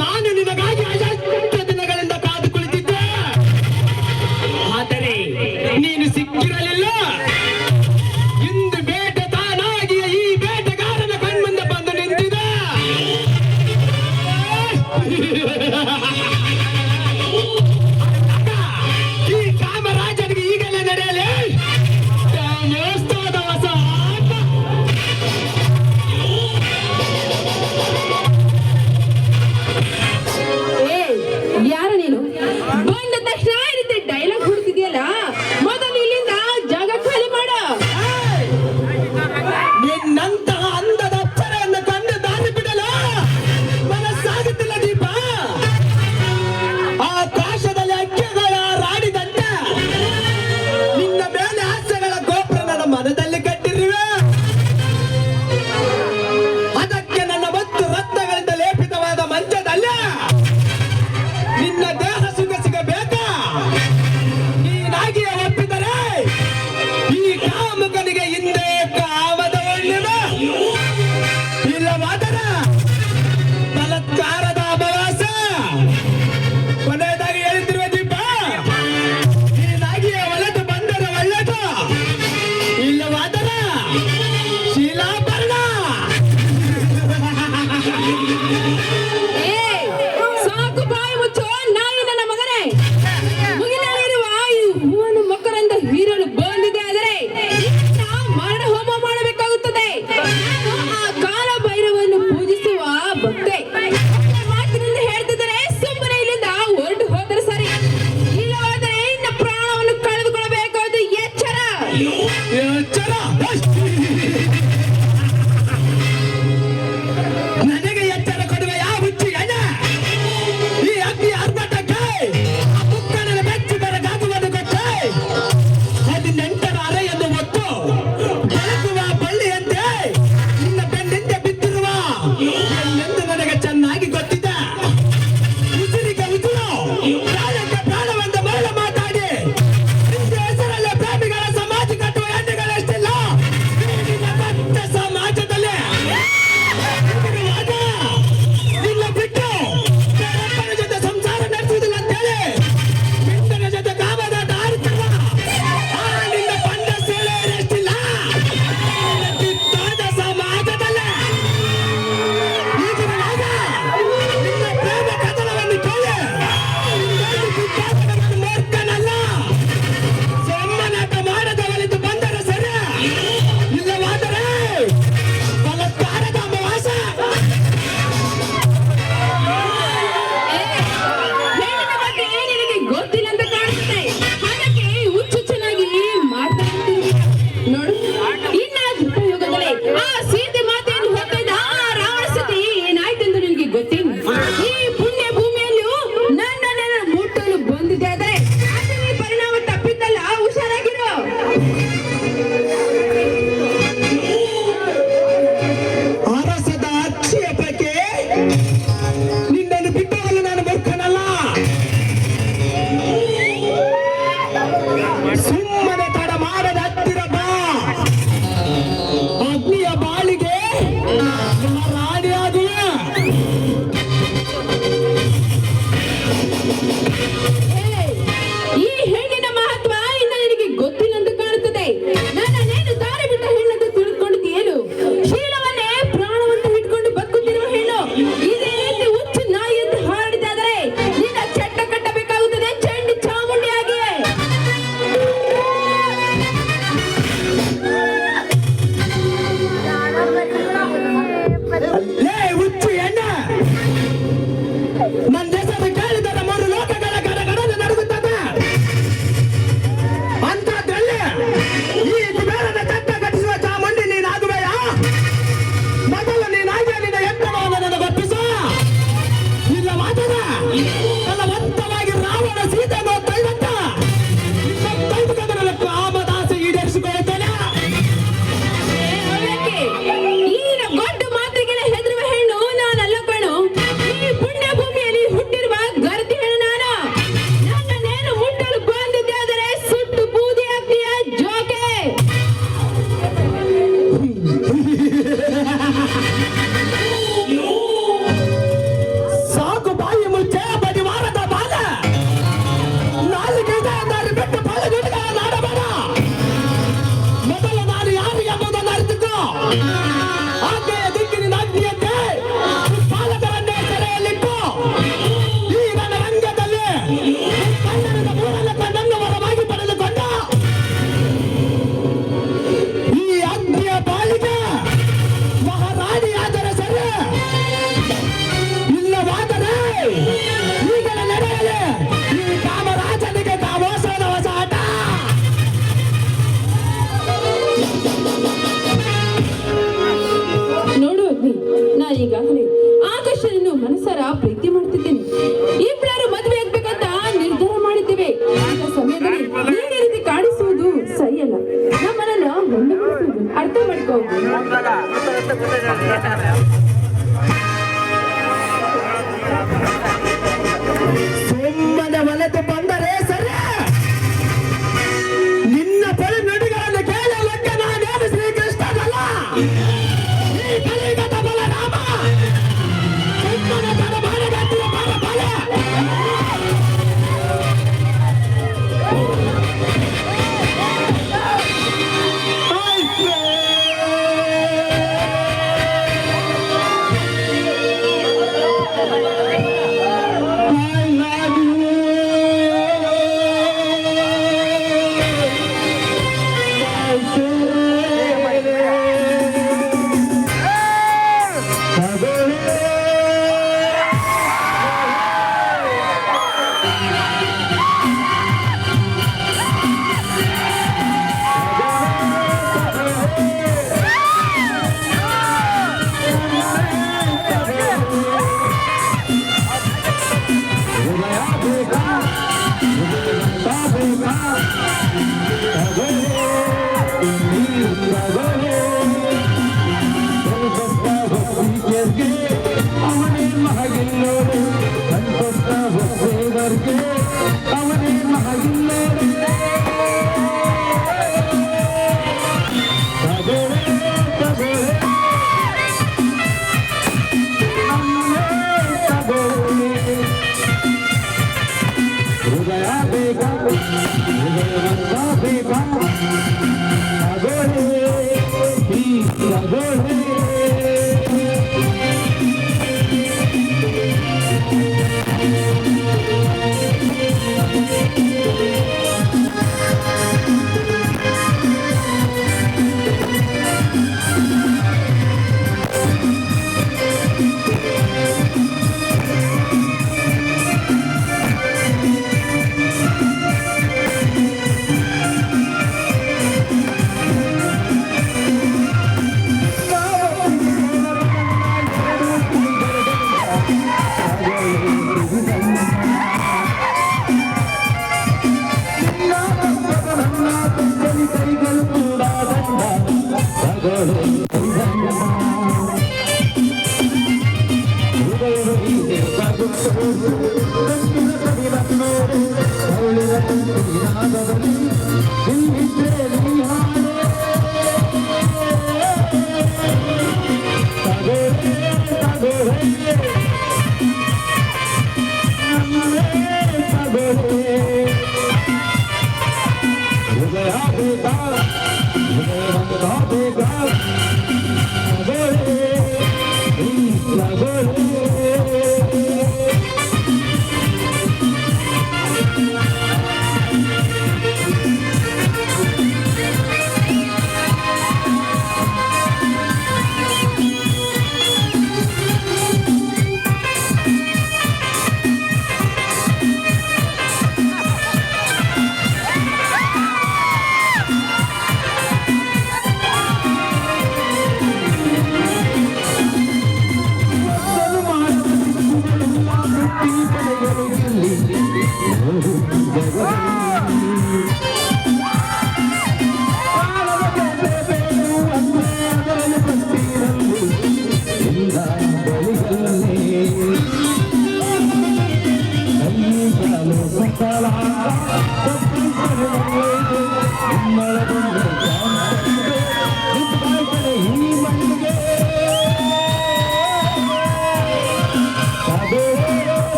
ನಾನು ನಿನಗಾಗಿ ಅಷ್ಟು ದಿನಗಳಿಂದ ಕಾದು ಕುಳಿತಿದ್ದೆ, ಆದರೆ ನೀನು ಸಿಕ್ಕಿರಲಿಲ್ಲ. ಇಂದು ಬೇಟೆ ತಾನಾಗಿ ಈ ಬೇಟೆಗಾರನ ಕಣ್ಮುಂದೆ ಬಂದು ನಿಂತಿದೆ. ಈ ಕಾಮರಾಜನಿಗೆ ಈಗಲೇ ನಡೆಯಲಿ ಕಾಮೋತ್ಸವದ ಹೊಸ ಆಟ. ಯಾರ ನೀನು? ಬಂದ ತಕ್ಷಣ ಈ ರೀತಿ ಡೈಲಾಗ್ ಹುಡುಕಿದ್ಯಲ್ಲ, ಮೊದಲು ಇಲ್ಲಿಂದ ಜಾಗ ಖಾಲಿ ಮಾಡ. ನಿನ್ನಂತಹ ಅಂದದ ಅಕ್ಷರವನ್ನು ಕಂಡು ದಾರಿ ಬಿಡಲ ಮನಸ್ಸಾಗುತ್ತಿಲ್ಲ ದೀಪ. ಆಕಾಶದಲ್ಲಿ ಅಕ್ಕಿಗಳ ರಾಡಿದಂತೆ ನಿನ್ನ ಮೇಲೆ ಹಾಸ್ಯಗಳ ಗೋಪುರ ನನ್ನ ಮನದಲ್ಲಿ ಕಟ್ಟಿರುವೆ. ಅದಕ್ಕೆ ನನ್ನ ಮತ್ತು ರತ್ನಗಳಿಂದ ಲೇಪಿತವಾದ ಮಂಚದಲ್ಲಿ ನಿನ್ನ ದೇಹ ಸಿಗಬೇಕಾ? ನೀನಾಗಿಯೇ ಒಪ್ಪಿದರೆ ಈ ಕಾಮುಕನಿಗೆ ಹಿಂದೆ ಕಾಮದ ಒಳ್ಳೆವ, ಇಲ್ಲವಾದರೆ ಬಲತ್ಕಾರದ ಅಪವಾಸ. ಕೊನೆಯದಾಗಿ ಹೇಳಿದ್ರುವ ದೀಪ, ನೀನಾಗಿಯೇ ಒಲೆದು ಬಂದರೆ ಒಳ್ಳೆದು, ಇಲ್ಲವಾದರೆ ಶೀಲಾಭರಣ. ಸಾಕು, ಬಾಯಿ ಮುಚ್ಚೋ ನಾಯಿ ನನ್ನ ಮಗನೇ. ಮುಗಿಲಿರುವ ಈ ಹೂವನ್ನು ಮಕ್ಕಳಿಂದ ಹೀರಲು ಬಂದಿದೆ, ಆದರೆ ಮರಣ ಹೋಮ ಮಾಡಬೇಕಾಗುತ್ತದೆ. ನಾನು ಆ ಕಾಲ ಭೈರವನ್ನು ಪೂಜಿಸುವ ಭಕ್ತೆ. ಮಾತಿನಿಂದ ಹೇಳ್ತಿದ್ದಾರೆ, ಸುಮ್ಮನೆ ಇಲ್ಲಿಂದ ಹೊರಟು ಹೋದರೆ ಸರಿ, ಇಲ್ಲವಾದರೆ ಇನ್ನ ಪ್ರಾಣವನ್ನು ಕಳೆದುಕೊಳ್ಳಬೇಕಾದ ಎಚ್ಚರ. ಎಚ್ಚರ? ನನಗೆ ಎಚ್ಚರ ಕೊಡುವ ಯಾವ ಹುಚ್ಚು ಎಣ್ಣೆ? ಈ ಅಗ್ನಿ ಅರ್ಭಟಕ್ಕೆ ಮುಕ್ಕಣನ ಬೆಚ್ಚಿದರ ಗಾಗುವುದು ಗೊತ್ತೇ? 18ರ ಅರೆಯನ್ನು ಹೊತ್ತು ಬೆಳಗುವ ಬಳ್ಳಿಯಂತೆ ನಿನ್ನ ಬೆನ್ನಿಂದ ಬಿದ್ದಿರುವ ಎಲ್ಲೆಂದು ನನಗೆ ಚೆನ್ನಾಗಿ ಗೊತ್ತಿದೆ. ಉಸಿರಿಗೆ ಉಸಿರು, ಪ್ರಾಣಕ್ಕೆ ಪ್ರಾಣವೆಂದು ಮರಳ ಮಾತಾಡಿ ನಿನ್ನ ಹೆಸರಲ್ಲೇ ಪ್ರೇಮಿಗಳ ಸಮಾಜ ಕಟ್ಟುವ ಎಣ್ಣೆಗಳೆಷ್ಟಿಲ್ಲ ನಿನ್ನ ಭಕ್ತ ಸಮಾಜದಲ್ಲಿ. ನಿನ್ನ ಬಿಟ್ಟು ಬೇರೊಬ್ಬರ ಜೊತೆ ಸಂಸಾರ ನಡೆಸುವುದಿಲ್ಲ ಅಂತೇಳಿ ಬಿಟ್ಟನ ಜೊತೆ ಕಾಮದಾಟ ಆಡ್ತಿರುವ ನಿನ್ನ ಬಂಡ ಸೇಳೆಯರೆಷ್ಟಿಲ್ಲ ಕಿತ್ತಾದ ಸಮಾಜದಲ್ಲಿ. ಈಗಿರುವಾಗ ನಿನ್ನ ಪ್ರೇಮ ಕಥನವನ್ನು ಕೇಳಿ ಕಿತ್ತಾದವನು ಮೂರ್ಖನಲ್ಲ. ಸೊಮ್ಮನಾಟ ಮಾಡದ ಒಲಿದು ಬಂದರೆ ಸರಿ, ಇಲ್ಲವಾದರೆ ಬಲತ್ಕಾರದ ಅಪವಾಸ. ಹೆಣ್ಣಿನ ಬಗ್ಗೆ ನಿನಗೆ ಗೊತ್ತಿಲ್ಲ ಅಂತ ಕಾಣುತ್ತೆ. ಅದಕ್ಕೆ ಹುಚ್ಚುಚ್ಚನಾಗಿ ಮಾತಾಡ್ತೀನಿ ನೋಡು. ಇನ್ನ ಯುಗದಲ್ಲಿ ಆ ಸೀತೆ ಮಾತೆಯನ್ನು ಹೊತ್ತಿದ್ದ ಆ ರಾವಣ ಸ್ಥಿತಿ ಏನಾಯ್ತೆಂದು ನಿನಗೆ ಗೊತ್ತೇನು? ಈ ಪುಣ್ಯ ಭೂಮಿಯಲ್ಲಿಯೂ ನನ್ನನ್ನು ಮುಟ್ಟಲು ಬಂದಿದೆ, ಆದರೆ ಅದರ ಪರಿಣಾಮ ತಪ್ಪಿದ್ದಲ್ಲ. ಹುಷಾರಾಗಿರೋ. ಅರಸದ ಅಕ್ಷಯ ಪೈಕಿ ನಿನ್ನನ್ನು ಬಿಟ್ಟವಲ್ಲ ನಾನು ಮೂರ್ಖನಲ್ಲ. ಸುಮ್ಮನೆ ತಡ ಮಾಡದ ಹತ್ತಿರ ಬಾ. ಅಗ್ನಿಯ ಬಾಳಿಗೆ ರಾಣಿಯಾಗುವ. ಈ ಹೆಣ್ಣಿನ ಮಹತ್ವ ಇನ್ನು ನಿನಗೆ ಗೊತ್ತಿಲ್ಲ ಅಂತ ಕಾಣುತ್ತದೆ. ನನ್ನನ್ನೇನು ದಾರಿ ಬಿಟ್ಟ ಹೆಣ್ಣಂತ ತಿಳಿದುಕೊಂಡಿದ್ದೇನು? ಶೀಲವನ್ನೇ ಪ್ರಾಣವನ್ನು ಇಟ್ಕೊಂಡು ಬದುಕುತ್ತಿರುವ ಹೆಣ್ಣು ಇದೇ ರೀತಿ ಹುಚ್ಚು ನಾಯಿ ಎಂದು ಹಾಡಿದಾದರೆ ನಿನ್ನ ಚಟ್ಟ ಕಟ್ಟಬೇಕಾಗುತ್ತದೆ, ಚಂಡಿ ಚಾಮುಂಡಿಯಾಗಿಯೇ. ಲೇ ಹುಚ್ಚು ಎಣ್ಣೆ, ನನ್ನ ಹೆಸರು ಕೇಳಿದರೆ 3 ಲೋಕಗಳ ಗಡಗಡಲು ನಡುಗುತ್ತದೆ. ಅಂಥದ್ರಲ್ಲಿ ಈ ಕುಬೇರನ ಚಟ್ಟ ಕಟ್ಟಿಸುವ ಚಾಮುಂಡಿ ನೀನಾಗುವೆಯಾ? ಮೊದಲು ನೀನಾಗಿ ನಿನ್ನ ಎತ್ತರವನ್ನು ನನಗೊಪ್ಪಿಸು, ಇಲ್ಲವಾದರೆ ಬಲವಂತವಾಗಿ ರಾವಣ ಸೀತೆಯನ್ನು ತೈದಂತ ನಿನ್ನ ಕಾಮದಾಸೆ ಈಡೇರಿಸಿಕೊಳ್ಳುತ್ತೇನೆ. ಈಗಿನ ಗೊಡ್ಡ ಮಾತಿಗೆ ಹೆದರುವ ಹೆಣ್ಣು ನಾನಲ್ಲ ಕಣು. ಈ ಪುಣ್ಯ ಭೂಮಿಯಲ್ಲಿ ಹುಟ್ಟಿ ಪುರುಷನನ್ನು ಮನಸಾರ ಪ್ರೀತಿ ಮಾಡ್ತಿದ್ದೇನೆ. ಇಬ್ಬರು ಮದುವೆ ಆಗ್ಬೇಕಂತ ನಿರ್ಧಾರ ಮಾಡಿದ್ದೇವೆ. ಅಂತ ಸಮಯದಲ್ಲಿ ನೀನು ಈ ರೀತಿ ಕಾಡಿಸುವುದು ಸರಿಯಲ್ಲ. ನಮ್ಮನ್ನ ಹೊಂದಿಕೊಳ್ಳುವುದು ಅರ್ಥ ಮಾಡ್ಕೋ. ಸುಮ್ಮನೆ ಒಲೆತು ಬಂದರೆ ಸರಿ. ನಿನ್ನ ಪರಿ ನುಡಿಗಳನ್ನು ಕೇಳಲಕ್ಕ ನಾನೇನು ಶ್ರೀಕೃಷ್ಣನಲ್ಲ, ಈ ಕಲಿಯುಗದ ಬಲರಾಮ. ಸುಮ್ಮನೆ ತಡ ಮಾಡಬೇಕಿಲ್ಲ, ಮಾಡ ಬಲ.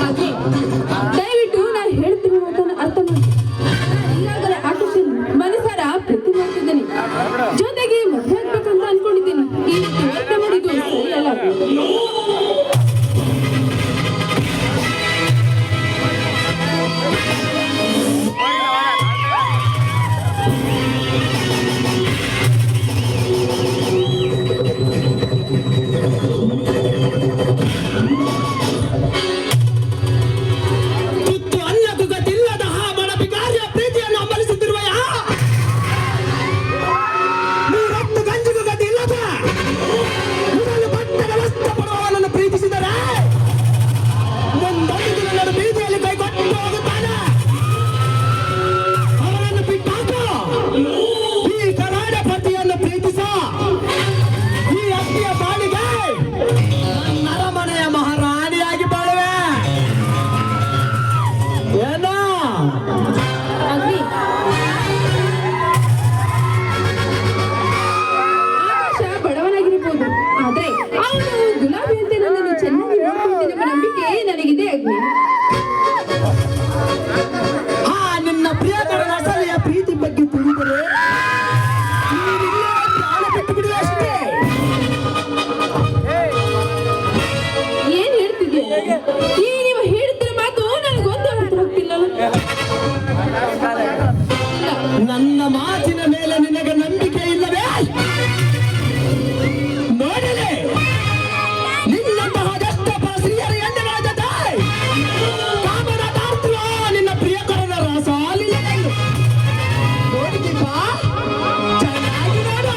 ಆದ್ರೆ ದಯವಿಟ್ಟು ನಾನು ಹೇಳ್ತಿರೋ ಮಾತನ್ನ ಅರ್ಥ ಮಾಡಿ. ಈಗಾಗಲೇ ಆಟೋಷನ್ ಮನಸಾರ ಪ್ರತಿ ಮಾಡ್ತಿದ್ದೇನೆ, ಜೊತೆಗೆ ಮದುವೆ ಆಗ್ಬೇಕಂತ ಅನ್ಕೊಂಡಿದ್ದೀನಿ. ಈ ರೀತಿ ಯೋಚನೆ ಮಾಡಿದ್ದು ಸರಿಯಲ್ಲ. ತುತ್ತು ಅನ್ನಕ್ಕೂ ಗತಿಲ್ಲದ ಆ ಮನಪಿಕಾರಿಯ ಪ್ರೀತಿಯನ್ನು ಅಮಲಿಸುತ್ತಿರುವ ಮೂರೊತ್ತು ಗಂಜಿಗೂ ಗತಿ ಇಲ್ಲದ ಇದನ್ನು ಬಟ್ಟೆಗೆ ವಸ್ತ್ರ ಪಡುವವನನ್ನು ಪ್ರೀತಿಸಿದರೆ ಮುಂದೊಂದು ದಿನ ನನ್ನ ಬೀದಿಯಲ್ಲಿ ಕೈಗೊಟ್ಟು ಹೋಗುತ್ತಾನೆ. ಅವನನ್ನು ಬಿಟ್ಟಾಕು. ಈ ಕರಾಡ ಪತಿಯನ್ನು ಪ್ರೀತಿಸ. ಈ ಅತ್ತಿಯ ಬಾಳಿಗೆ ನರಮನೆಯ ಮಹಾರಾಣಿಯಾಗಿ ಬಾಳುವೆ. ಏನೋ ಅಗ್ನಿ, ಆಕಾಶ ಬಡವನಾಗಿರಬಹುದು, ಆದ್ರೆ ಅವನು ಗುಲಾಬಿ ಅಂತ ನನ್ನನ್ನು ಚೆನ್ನಾಗಿ ನೋಡ್ಕೊಳ್ತೇನೆ ಎಂಬ ನಂಬಿಕೆ ನನಗಿದೆ. ಅಗ್ನಿ, ನಿನ್ನ ಪ್ರಿಯಕರನ ಅಸಲಿಯ ಪ್ರೀತಿ ಬಗ್ಗೆ ತಿಳಿದರೆ ನೀನಿಲ್ಲೇ ಪ್ರಾಣ ಬಿಟ್ಟು ಬಿಡುವೆ ಅಷ್ಟೇ. ಏನ್ ಹೇಳ್ತಿದ್ದೀಯ? ಈ ನೀವು ಹೇಳ್ತಿರೋ ಮಾತು ನನಗೊಂದು ಅರ್ಥ ಆಗ್ತಿಲ್ಲಲ್ಲ. ನನ್ನ ಮಾತಿನ ಮೇಲೆ ನಿನಗೆ ನಂಬಿಕೆ ಇಲ್ಲವೇ? ನೋಡಲೇ ನಿನ್ನಂತಹ ಅದೆಷ್ಟಪ್ಪ ಸ್ತ್ರೀಯರ ಹೆಣ್ಣುಗಳ ಜೊತೆ ಕಾಮನಾರ್ಥಿವ ನಿನ್ನ ಪ್ರಿಯಕರನ ರಸಾಲಿಯನ್ನು ನೋಡಿದ್ದೀಪ. ಚೆನ್ನಾಗಿ ನೋಡು.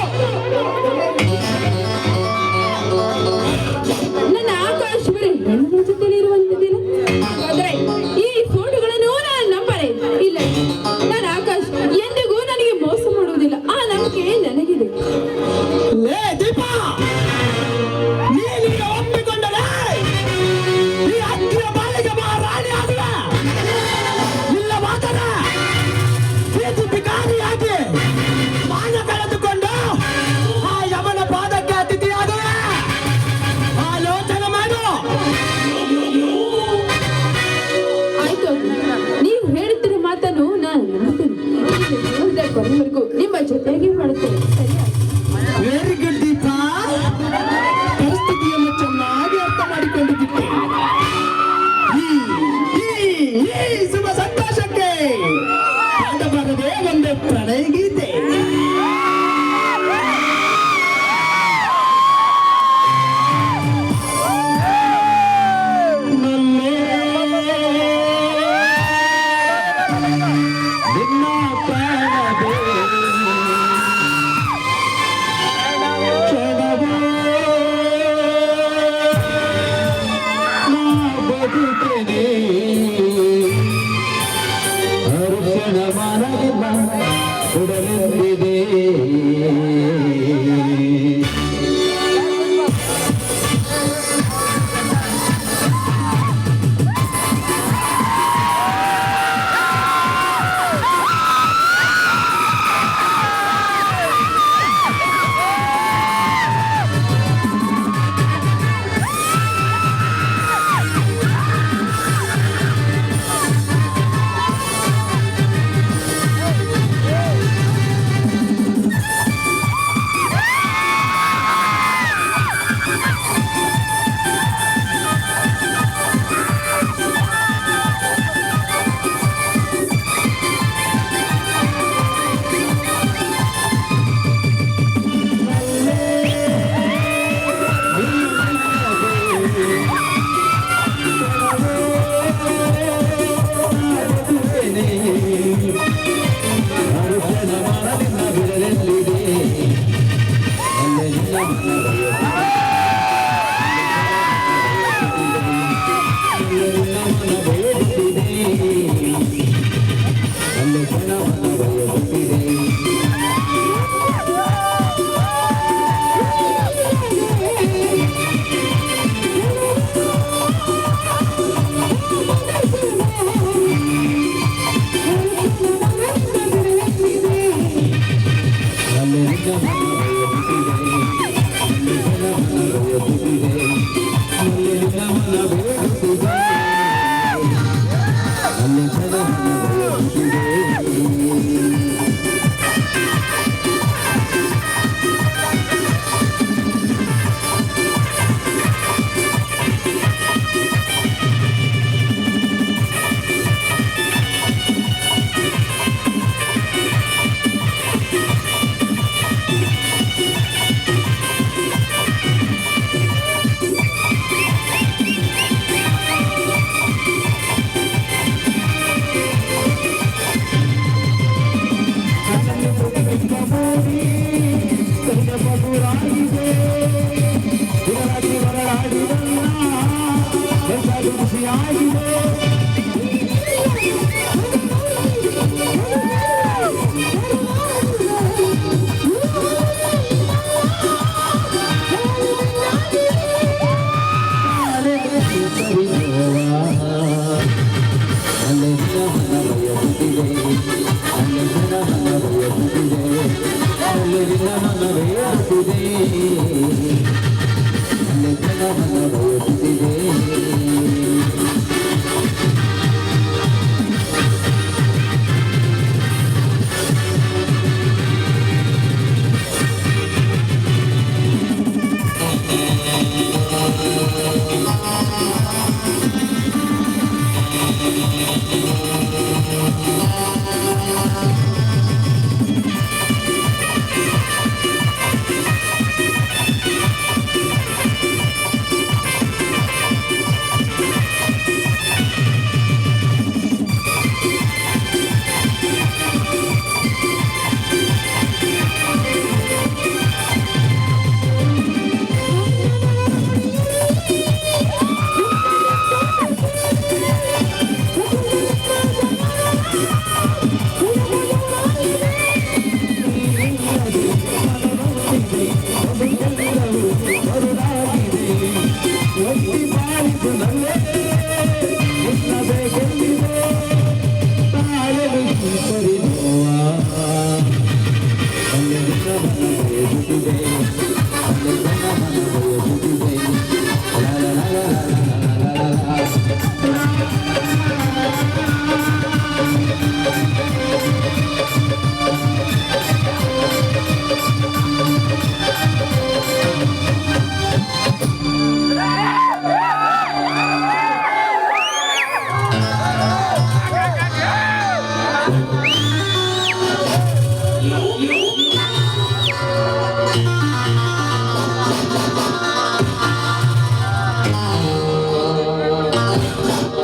ನನ್ನ ಆಕಾಶ ಬರೀ ಹೆಣ್ಣುಗಳ ಜೊತೆಲಿ ಇರುವಂತದಿಲ್ಲ. ಆದ್ರೆ ಈ ಫೋಟೋಗಳನ್ನು ನಾನು ನಂಬರೆ ಇಲ್ಲ. ನನ್ನ ಆಕಾಶ ಎಂದಿಗೂ ನನಗೆ ಮೋಸ ಬರೋವರೆಗೂ ನಿಮ್ಮ ಜೊತೆಗೆ ಮಾಡುತ್ತೇನೆ ಸರಿಯಾ? ವೆರಿ ಗುಡ್ ದೀಪಾ, ಪರಿಸ್ಥಿತಿಯನ್ನು ಚೆನ್ನಾಗಿ ಅರ್ಥ ಮಾಡಿಕೊಂಡಿದ್ದೆ. ಈ ಶುಭ ಸಂತೋಷಕ್ಕೆ ಹಾಡಬಾರದೆ ಒಂದೇ ಪ್ರಣಯ ಗೀತೆ.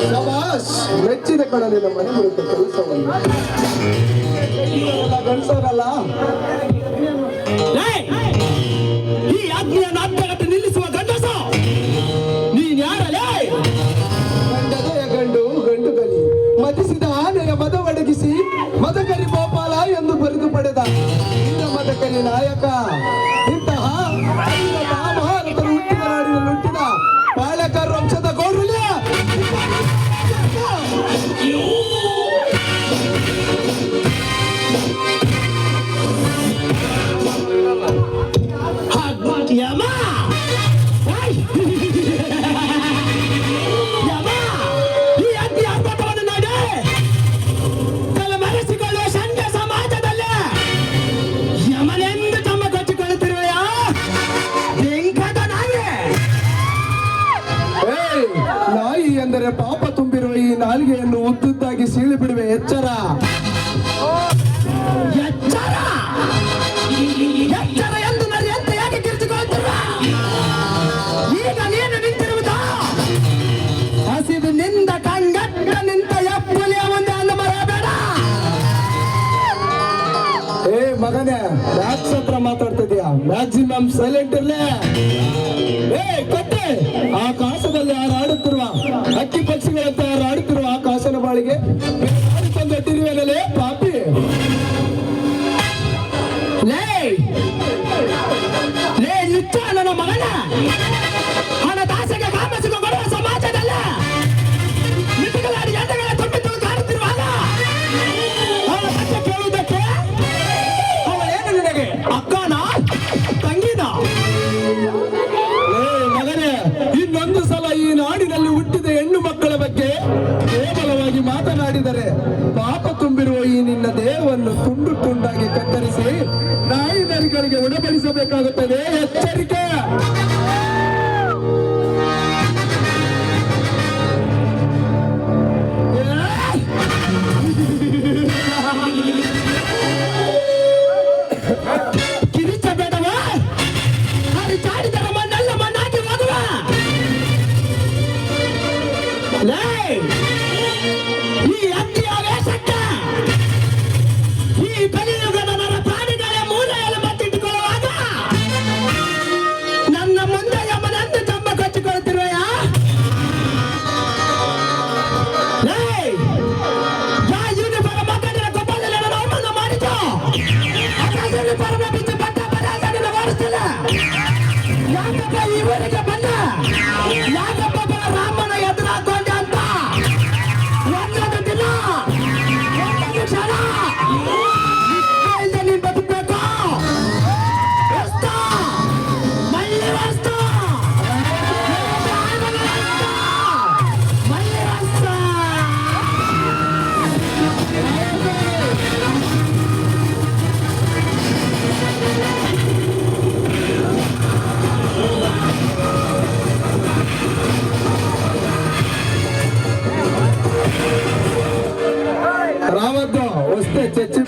ಶಬಾಷ್, ಮೆಚ್ಚಿದ ಕಣ ನಿನ್ನ ಮನೆ ಬರುತ್ತೆ ಕೆಲಸವನ್ನು. ಗಂಡಸರಲ್ಲ ಈ ಆಜ್ಞೆಯನ್ನು ಅಡ್ಡಗಟ್ಟಿ ನಿಲ್ಲಿಸುವ ಗಂಡಸ ನೀನ್ ಯಾರಲ್ಲೇ? ಗಂಡದೆಯ ಗಂಡು ಗಂಡು ಗಲಿ ಮತಿಸಿದ ಆನೆಯ ಮದ ಒಡಗಿಸಿ ಮದಕರಿ ಗೋಪಾಲ ಎಂದು ಬರೆದು ಪಡೆದ ಇಂದ ಮದಕರಿ ನಾಯಕ. ಇಂತಹ ಮಹಾರಥರು ಹುಟ್ಟಿದ ನಾಡಿನಲ್ಲಿ ಹುಟ್ಟಿದ ಪಾಳಕರ್ ವಂಶದ ಗೌರಲ್ಯ. ಯಮ ಯಮ, ಈ ಅತಿ ಆರ್ಭಟವನ್ನು ನೋಡಿ ತಲೆಮರೆಸಿಕೊಳ್ಳುವ ಸಂಘ ಸಮಾಜದಲ್ಲಿ ಯಮನೆಂದು ತಮ್ಮ ಕೊಚ್ಚಿಕೊಳ್ಳುತ್ತಿರುವೆಯ ಬೆಂಕದ ನಾಯಿ. ನಾಯಿ ಎಂದರೆ ಪಾಪ ತುಂಬಿರುವ ಈ ನಾಲಿಗೆಯನ್ನು ಉದ್ದುದ್ದಾಗಿ ಸೀಳಿ ಬಿಡುವೆ. ಎಚ್ಚರ ಎಚ್ಚರ ಎಚ್ಚರ ಎಂದು ನರಿಯಂತೆ ಯಾಕೆ ಕಿರಿಚಿಕೊಳ್ಳುತ್ತಿರುವ? ಈಗ ನೀನು ನಿಂತಿರುವುದು ಹಸಿದು ನಿಂದ ಕಂಗಟ್ಟ ನಿಂತ ಎಪ್ಪುಲಿಯ ಮುಂದೆ ಅಂದ ಮರೆಯಬೇಡ. ಏ ಮಗನೇ, ಮ್ಯಾಕ್ಸ್ ಹತ್ರ ಮಾತಾಡ್ತಿದ್ಯಾ? ಮ್ಯಾಕ್ಸಿಮಮ್ ಸೈಲೆಂಟ್ ಇರ್ಲಿ. ಏ ಕಟ್ಟೆ, ಆಕಾಶದಲ್ಲಿ ಹಾರಾಡುತ್ತಿರುವ ಹಕ್ಕಿ ಪಕ್ಷಿಗಳಂತೆ ಹಾರಾಡುತ್ತಿರುವ ಆಕಾಶನ ಬಾಳಿಗೆ ತಂದಿರುವೇನಲ್ಲೇ ಪಾಪಿ. ಲೇ ಲೇ ನಿಚ್ಚ ನನ್ನ ಮಗನ ಹಣ ದಾಸೆಗೆ ಕಾಮಸಿಗೆ ಕೊಡುವ ಸಮಾಜದಲ್ಲ ಮಿತಿಗಳಾಡಿ ಎಂಟಗಳ ತುಂಬಿ ಕಾಡುತ್ತಿರುವಾಗ ಅವಳ ಬಗ್ಗೆ ಕೇಳುವುದಕ್ಕೆ ಅವಳೇನು ನಿನಗೆ ಅಕ್ಕನ ತಂಗಿದ? ಮಗನೇ, ಇನ್ನೊಂದು ಸಲ ಈ ನಾಡಿನಲ್ಲಿ ಹುಟ್ಟಿದ ಹೆಣ್ಣು ಮಕ್ಕಳ ಬಗ್ಗೆ ಕೇವಲವಾಗಿ ಮಾತನಾಡಿದರೆ ಪಾಪ ತುಂಬಿರುವ ಈ ನಿನ್ನ ದೇಹವನ್ನು ತುಂಡು ತುಂಡಾಗಿ ಕತ್ತರಿಸಿ ನಾಯಿ ನರಿಗಳಿಗೆ ಉಣಬಡಿಸಬೇಕಾಗುತ್ತದೆ. ಎಚ್ಚರಿಕೆ. ಕಿರಿಚಬೇಡವಾ? ಅದು ಚಾಡಿದರ ಮಣ್ಣಲ್ಲ ಮಣ್ಣಾಗಿ ಹೋಗುವ. ಈ ಅತ್ತಿಯ ವೇಷಕ್ಕೆ ಈ ಕಲಿಯುಗದ ನರ ಪ್ರಾಣಿಗಳೇ ಮೂಲೆಯಲ್ಲಿ ಮತ್ತಿಟ್ಟುಕೊಳ್ಳುವಾಗ ನನ್ನ ಮುಂದೆ ಯಮನೆಂದು ತಮ್ಮ ಕಚ್ಚಿಕೊಳ್ಳುತ್ತಿರುವೆಯ? ಯೂನಿಫಾರ್ಮ್ ಮಾತಾಡಿದ ಕೊಪ್ಪದಲ್ಲಿ ನನ್ನ ಅವಮಾನ ಮಾಡಿತು. ಯೂನಿಫಾರ್ಮ್ ಬಿಚ್ಚಿ ಬಟ್ಟ ಬರೆಯನ್ನು ಮಾಡಿಸ್ತಿಲ್ಲ. ಯಾಕಪ್ಪ ಈ ಊರಿಗೆ ಬಂದ? ಯಾಕಪ್ಪ ರಾಮನ ಎದುರು ಹಾಕೊಂಡೆ ಅಂತ ಒಂದೊಂದು ದಿನ ಒಂದೊಂದು ಕ್ಷಣ ನೀನ್ ಬದುಕಬೇಕು. ಮಲ್ಲಿ ವಸ್ತು ಮಲ್ಲಿ ವಸ್ತು. ರಾವದ್ದು ವಸ್ತೆ ಚಚ್ಚಿ